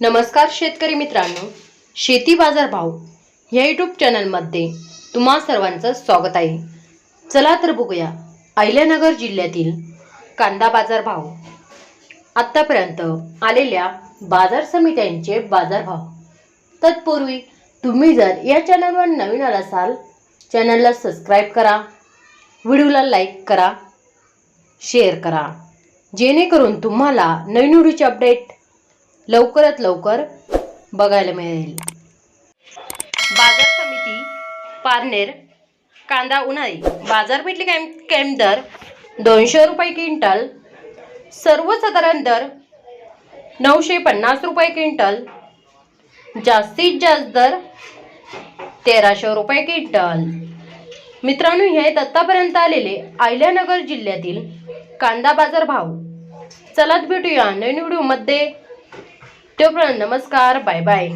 नमस्कार शेतकरी मित्रांनो, शेती बाजार भाव या यूट्यूब चॅनलमध्ये तुम्हा सर्वांचं स्वागत आहे। चला तर बघूया अहिल्यानगर जिल्ह्यातील कांदा बाजार भाव, आतापर्यंत आलेल्या बाजार समित्यांचे बाजार भाव। तत्पूर्वी तुम्ही जर या चॅनलवर नवीन असाल, चॅनलला सबस्क्राइब करा, व्हिडिओला लाईक करा, शेअर करा, जेणेकरून तुम्हाला नवीन व्हिडिओचे अपडेट लवकरात लवकर बघायला मिळेल। बाजार समिती पारनेर कांदा उन्हाळी बाजारपेठली कॅम्प दर 200 रुपये क्विंटल, सर्वसाधारण दर 950 रुपये क्विंटल, जास्तीत जास्त दर 1300 रुपये क्विंटल। मित्रांनो, हे आहेत आतापर्यंत आलेले अहिल्यानगर जिल्ह्यातील कांदा बाजार भाव। चला भेटूया नवीन व्हिडिओमध्ये, तोपर्यंत नमस्कार, बाय बाय।